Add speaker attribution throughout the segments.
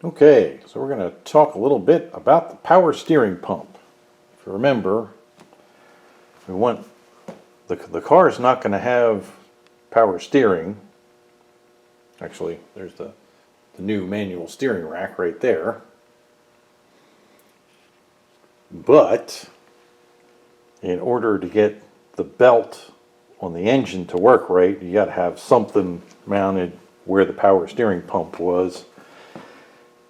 Speaker 1: Okay, so we're going to talk a little bit about the power steering pump. If you remember, we want the car is not going to have power steering. Actually, there's the new manual steering rack right there. But in order to get the belt on the engine to work right, you got to have something mounted where the power steering pump was.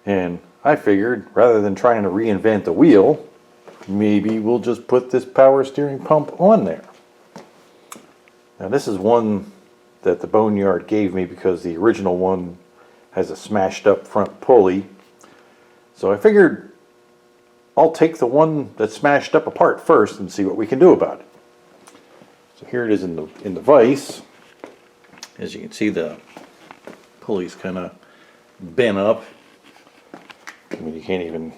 Speaker 1: And I figured, rather than trying to reinvent the wheel, maybe we'll just put this power steering pump on there. Now this is one that the Boneyard gave me because the original one has a smashed up front pulley. So I figured I'll take the one that's smashed up apart first and see what we can do about it. So here it is in the vise. As you can see, the pulley's kind of bent up. I mean, you can't even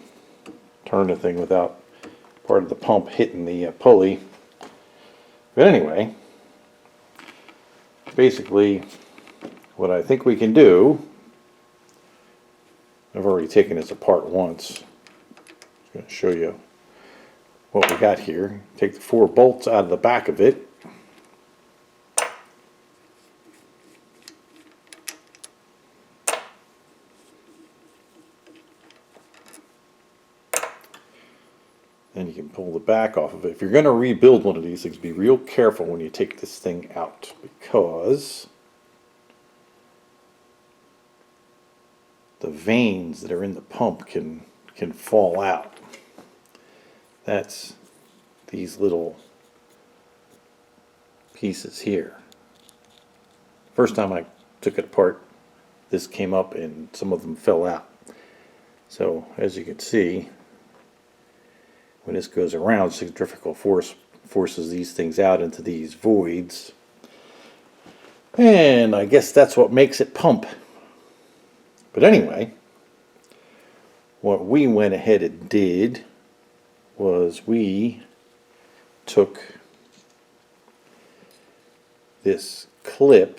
Speaker 1: turn the thing without part of the pump hitting the pulley. But anyway, basically what I think we can do, I've already taken this apart once. I'm going to show you what we got here. Take the 4 bolts out of the back of it. Then you can pull the back off of it. If you're going to rebuild one of these things, be real careful when you take this thing out, because the vanes that are in the pump can fall out. That's these little pieces here. First time I took it apart, this came up and some of them fell out. So as you can see, when this goes around, centrifugal force forces these things out into these voids. And I guess that's what makes it pump. But anyway, what we went ahead and did was we took this clip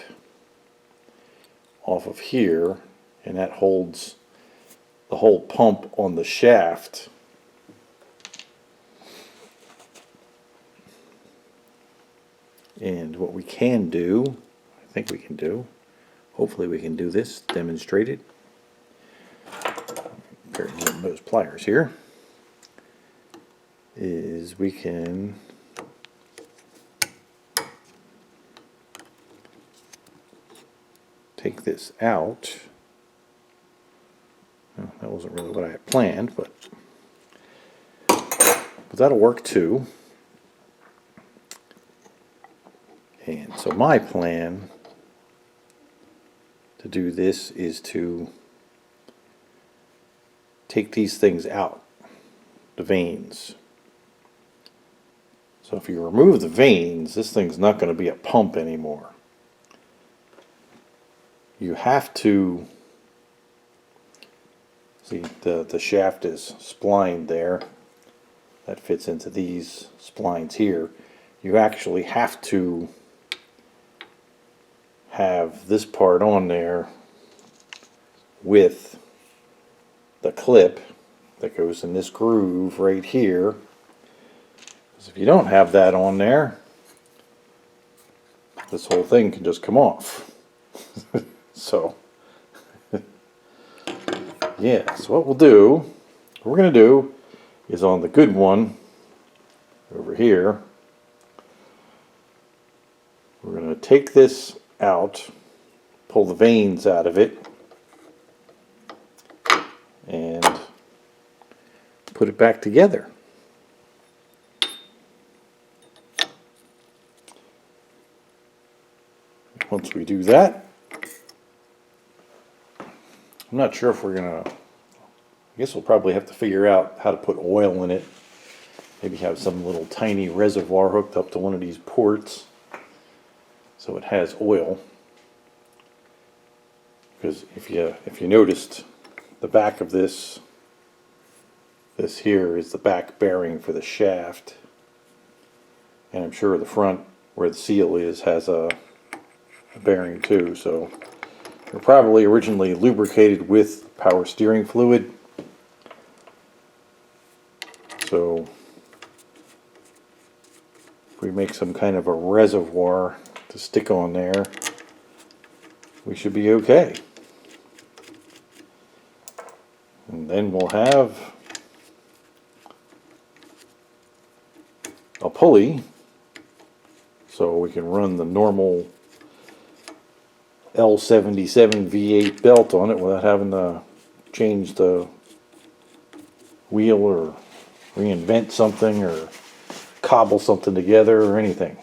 Speaker 1: off of here, and that holds the whole pump on the shaft. And what we can do, I think we can do, hopefully we can do this demonstrated. Pair of those pliers here, is we can take this out. Well, that wasn't really what I had planned, but that'll work too. And so my plan to do this is to take these things out, the vanes. So if you remove the vanes, this thing's not going to be a pump anymore. You have to see the shaft is splined there. That fits into these splines here. You actually have to have this part on there with the clip that goes in this groove right here. Because if you don't have that on there, this whole thing can just come off. So yeah, so what what we're going to do is on the good one over here, we're going to take this out, pull the vanes out of it, and put it back together. Once we do that, I'm not sure if we're gonna, I guess we'll probably have to figure out how to put oil in it. Maybe have some little tiny reservoir hooked up to one of these ports so it has oil. Because if you noticed, the back of this here is the back bearing for the shaft, and I'm sure the front where the seal is has a bearing too. So They're probably originally lubricated with power steering fluid. So if we make some kind of a reservoir to stick on there, we should be okay. And then we'll have a pulley, so we can run the normal L77 V8 belt on it without having to change the wheel or reinvent something or cobble something together or anything.